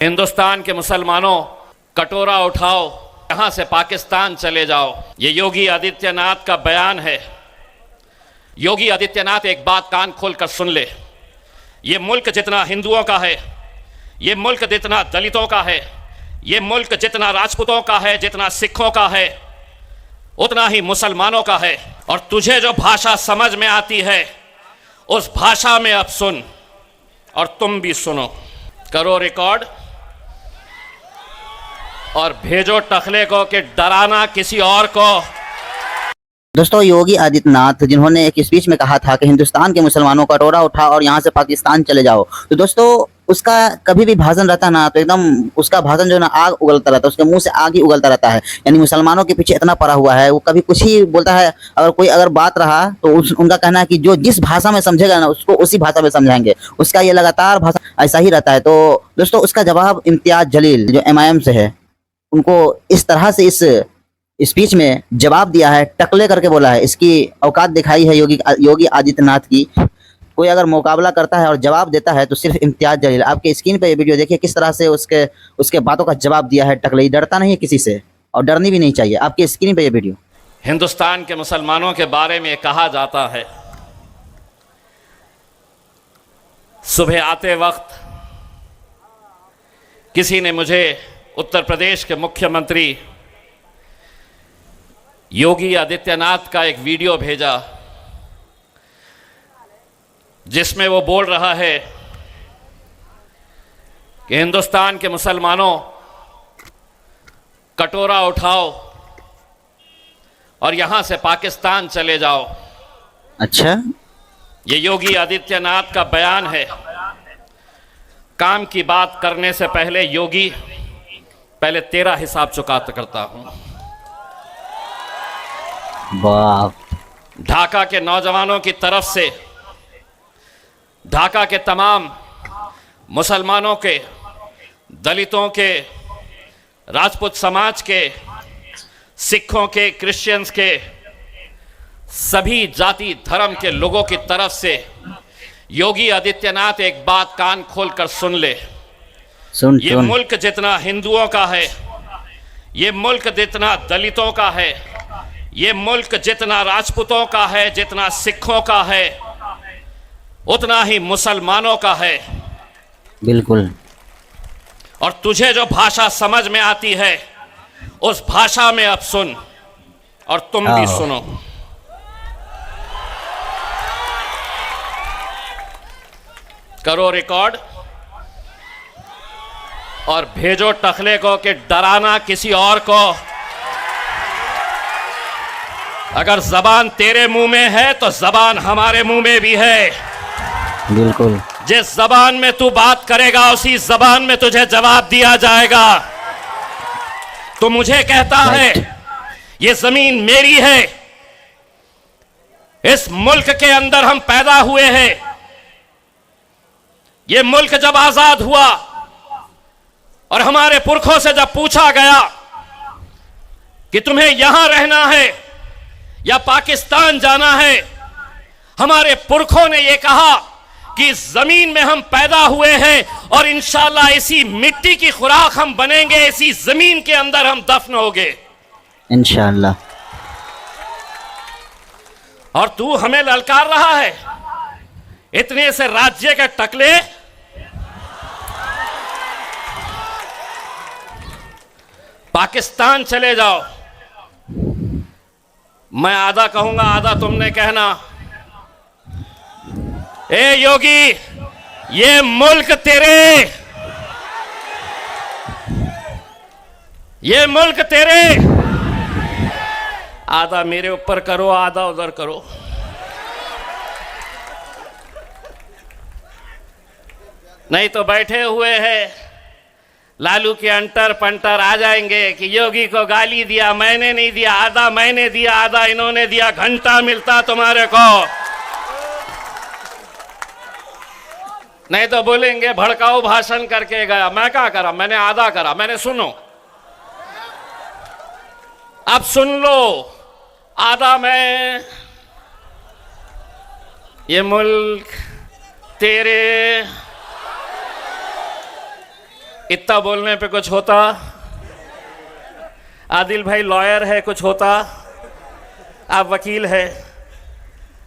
हिंदुस्तान के मुसलमानों, कटोरा उठाओ, यहां से पाकिस्तान चले जाओ। ये योगी आदित्यनाथ का बयान है। योगी आदित्यनाथ, एक बात कान खोलकर सुन ले। ये मुल्क जितना हिंदुओं का है, ये मुल्क जितना दलितों का है, ये मुल्क जितना राजपूतों का है, जितना सिखों का है, उतना ही मुसलमानों का है। और तुझे जो भाषा समझ में आती है उस भाषा में अब सुन, और तुम भी सुनो। करो रिकॉर्ड और भेजो टखले को कि डराना किसी और को। दोस्तों, योगी आदित्यनाथ जिन्होंने एक स्पीच में कहा था कि हिंदुस्तान के मुसलमानों का कटोरा उठाओ और यहाँ से पाकिस्तान चले जाओ, तो दोस्तों उसका कभी भी भाषण रहता ना, तो एकदम उसका भाषण जो है ना आग उगलता रहता है, उसके मुंह से आग ही उगलता रहता है। यानी मुसलमानों के पीछे इतना पड़ा हुआ है, वो कभी कुछ ही बोलता है। अगर कोई बात रहा तो उनका कहना है कि जो जिस भाषा में समझेगा ना उसको उसी भाषा में समझाएंगे। उसका ये लगातार भाषा ऐसा ही रहता है। तो दोस्तों, उसका जवाब इम्तियाज जलील जो MIM से है, उनको इस तरह से इस स्पीच में जवाब दिया है, टकले करके बोला है। इसकी औकात दिखाई है योगी आदित्यनाथ की। कोई अगर मुकाबला करता है और जवाब देता है तो सिर्फ इम्तियाज जलील। आपके स्क्रीन पे ये वीडियो देखिए, किस तरह से उसके बातों का जवाब दिया है टकले। डरता नहीं है किसी से और डरनी भी नहीं चाहिए। आपके स्क्रीन पे ये वीडियो। हिंदुस्तान के मुसलमानों के बारे में कहा जाता है, सुबह आते वक्त किसी ने मुझे उत्तर प्रदेश के मुख्यमंत्री योगी आदित्यनाथ का एक वीडियो भेजा, जिसमें वो बोल रहा है कि हिंदुस्तान के मुसलमानों, कटोरा उठाओ और यहां से पाकिस्तान चले जाओ। अच्छा, ये योगी आदित्यनाथ का बयान है। काम की बात करने से पहले योगी, पहले तेरा हिसाब चुकाता करता हूं। बाप। ढाका के नौजवानों की तरफ से, ढाका के तमाम मुसलमानों के, दलितों के, राजपूत समाज के, सिखों के, क्रिश्चियंस के, सभी जाति धर्म के लोगों की तरफ से योगी आदित्यनाथ एक बात कान खोलकर सुन ले। ये मुल्क जितना हिंदुओं का है, ये मुल्क जितना दलितों का है, ये मुल्क जितना राजपूतों का है, जितना सिखों का है, उतना ही मुसलमानों का है। बिल्कुल। और तुझे जो भाषा समझ में आती है उस भाषा में अब सुन, और तुम भी सुनो। करो रिकॉर्ड और भेजो टखले को कि डराना किसी और को। अगर जबान तेरे मुंह में है तो जबान हमारे मुंह में भी है। बिल्कुल। जिस जबान में तू बात करेगा उसी जबान में तुझे जवाब दिया जाएगा। तो मुझे कहता है ये जमीन मेरी है, इस मुल्क के अंदर हम पैदा हुए हैं। ये मुल्क जब आजाद हुआ और हमारे पुरखों से जब पूछा गया कि तुम्हें यहां रहना है या पाकिस्तान जाना है, हमारे पुरखों ने यह कहा कि इस जमीन में हम पैदा हुए हैं और इंशाल्लाह इसी मिट्टी की खुराक हम बनेंगे, इसी जमीन के अंदर हम दफन होंगे इंशाल्लाह। और तू हमें ललकार रहा है इतने से राज्य के टकले। पाकिस्तान चले जाओ। मैं आधा कहूंगा, आधा तुमने कहना। ए योगी, ये मुल्क तेरे, ये मुल्क तेरे। आधा मेरे ऊपर करो, आधा उधर करो। नहीं तो बैठे हुए हैं लालू के अंटर पंटर आ जाएंगे कि योगी को गाली दिया, मैंने नहीं दिया, आधा मैंने दिया, आधा इन्होंने दिया। घंटा मिलता तुम्हारे को। नहीं तो बोलेंगे भड़काऊ भाषण करके गया। मैं क्या करा? मैंने आधा करा। मैंने सुनो, अब सुन लो आधा मैं। ये मुल्क तेरे इतना बोलने पे कुछ होता? आदिल भाई लॉयर है, कुछ होता? आप वकील है,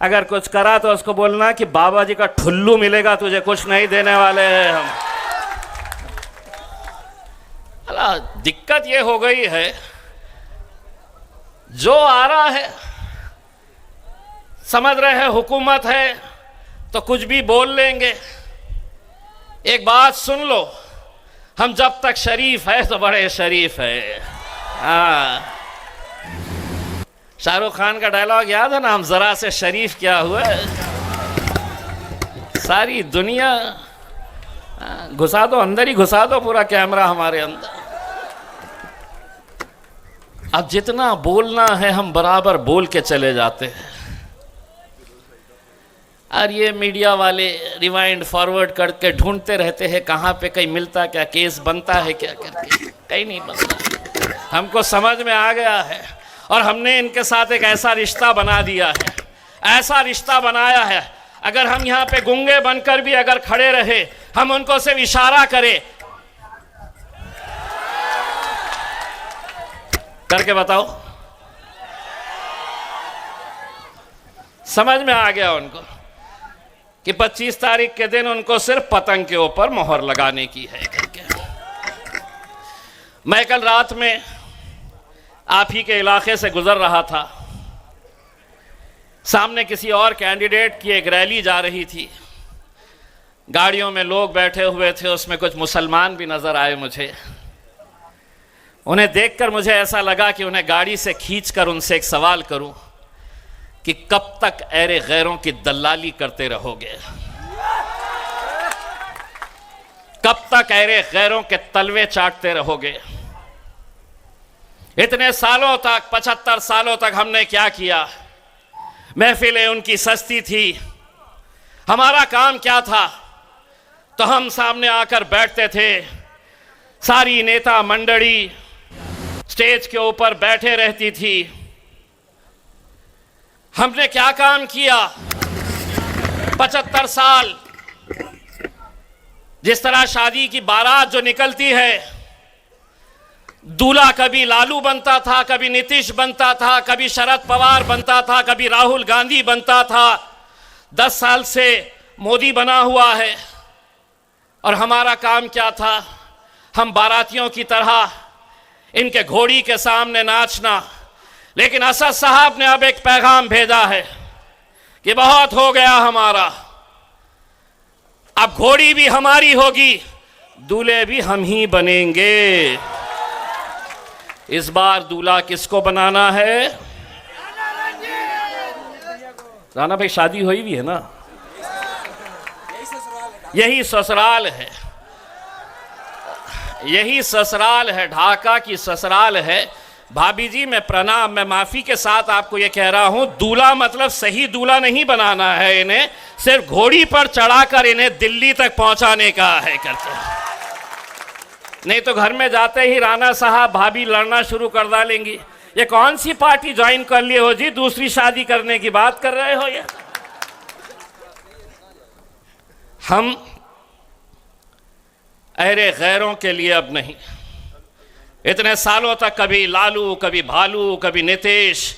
अगर कुछ करा तो उसको बोलना कि बाबा जी का ठुल्लू मिलेगा तुझे, कुछ नहीं देने वाले हैं हम। अला दिक्कत ये हो गई है, जो आ रहा है समझ रहे हैं हुकूमत है तो कुछ भी बोल लेंगे। एक बात सुन लो, हम जब तक शरीफ है तो बड़े शरीफ है। हाँ, शाहरुख खान का डायलॉग याद है ना, हम जरा से शरीफ क्या हुआ, सारी दुनिया घुसा दो, अंदर ही घुसा दो पूरा कैमरा हमारे अंदर। अब जितना बोलना है हम बराबर बोल के चले जाते हैं, और ये मीडिया वाले रिवाइंड फॉरवर्ड करके ढूंढते रहते हैं कहाँ पे कहीं मिलता क्या, केस बनता है क्या करके, कहीं नहीं बनता। हमको समझ में आ गया है और हमने इनके साथ एक ऐसा रिश्ता बना दिया है, ऐसा रिश्ता बनाया है, अगर हम यहाँ पे गूंगे बनकर भी अगर खड़े रहे, हम उनको सिर्फ इशारा करें, करके बताओ, समझ में आ गया उनको कि 25 तारीख के दिन उनको सिर्फ पतंग के ऊपर मोहर लगाने की है करके। मैं कल रात में आप ही के इलाके से गुजर रहा था, सामने किसी और कैंडिडेट की एक रैली जा रही थी, गाड़ियों में लोग बैठे हुए थे, उसमें कुछ मुसलमान भी नजर आए मुझे। उन्हें देखकर मुझे ऐसा लगा कि उन्हें गाड़ी से खींचकर उनसे एक सवाल करूं कि कब तक ऐरे गैरों की दलाली करते रहोगे, कब तक ऐरे गैरों के तलवे चाटते रहोगे। इतने सालों तक, 75 सालों तक हमने क्या किया? महफिलें उनकी सस्ती थी, हमारा काम क्या था? तो हम सामने आकर बैठते थे, सारी नेता मंडली स्टेज के ऊपर बैठे रहती थी। हमने क्या काम किया 75 साल? जिस तरह शादी की बारात जो निकलती है, दूल्हा कभी लालू बनता था, कभी नीतीश बनता था, कभी शरद पवार बनता था, कभी राहुल गांधी बनता था, 10 साल से मोदी बना हुआ है। और हमारा काम क्या था? हम बारातियों की तरह इनके घोड़ी के सामने नाचना। लेकिन असद साहब ने अब एक पैगाम भेजा है कि बहुत हो गया हमारा, अब घोड़ी भी हमारी होगी, दूल्हे भी हम ही बनेंगे। इस बार दूल्हा किसको बनाना है? राणा भाई शादी हुई भी है ना, यही ससुराल है, यही ससुराल है, ढाका की ससुराल है। भाभी जी मैं प्रणाम, मैं माफी के साथ आपको ये कह रहा हूं, दूल्हा मतलब सही दूल्हा नहीं बनाना है, इन्हें सिर्फ घोड़ी पर चढ़ाकर इन्हें दिल्ली तक पहुंचाने का है करके। नहीं तो घर में जाते ही राणा साहब भाभी लड़ना शुरू कर डालेंगी, ये कौन सी पार्टी ज्वाइन कर लिए हो जी, दूसरी शादी करने की बात कर रहे हो ये? हम ऐरे गैरों के लिए अब नहीं, इतने सालों तक कभी लालू, कभी भालू, कभी नीतीश,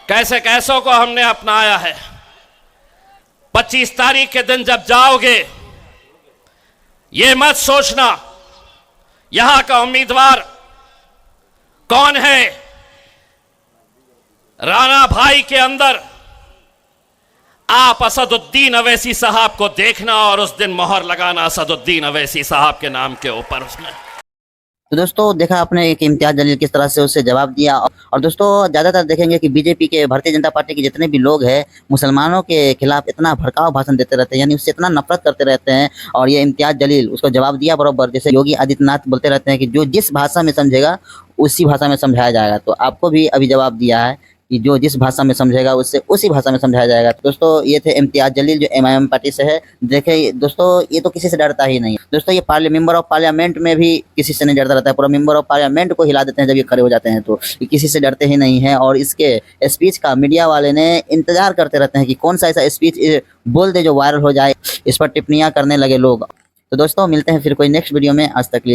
कैसे कैसों को हमने अपनाया है। 25 तारीख के दिन जब जाओगे, ये मत सोचना यहां का उम्मीदवार कौन है। राणा भाई के अंदर आप असदुद्दीन अवैसी साहब को देखना और उस दिन मोहर लगाना असदुद्दीन अवैसी साहब के नाम के ऊपर। उसमें तो दोस्तों देखा आपने कि इम्तियाज जलील किस तरह से उससे जवाब दिया। और दोस्तों ज़्यादातर देखेंगे कि बीजेपी के, भारतीय जनता पार्टी के जितने भी लोग हैं, मुसलमानों के खिलाफ इतना भड़काऊ भाषण देते रहते हैं, यानी उससे इतना नफरत करते रहते हैं। और ये इम्तियाज जलील उसको जवाब दिया बराबर, जैसे योगी आदित्यनाथ बोलते रहते हैं कि जो जिस भाषा में समझेगा उसी भाषा में समझाया जाएगा। तो आपको भी अभी जवाब दिया है कि जो जिस भाषा में समझेगा उससे उसी भाषा में समझाया जाएगा। तो दोस्तों ये थे इम्तियाज जलील जो एमआईएम पार्टी से है। देखे दोस्तों, ये तो किसी से डरता ही नहीं। दोस्तों ये मेंबर ऑफ पार्लियामेंट में भी किसी से नहीं डरता रहता है, पूरा मेंबर ऑफ पार्लियामेंट को हिला देते हैं जब ये खड़े हो जाते हैं, तो ये किसी से डरते ही नहीं है। और इसके स्पीच का मीडिया वाले ने इंतजार करते रहते हैं कि कौन सा ऐसा स्पीच बोल दे जो वायरल हो जाए, इस पर टिप्पणियाँ करने लगे लोग। तो दोस्तों मिलते हैं फिर कोई नेक्स्ट वीडियो में, आज तक के लिए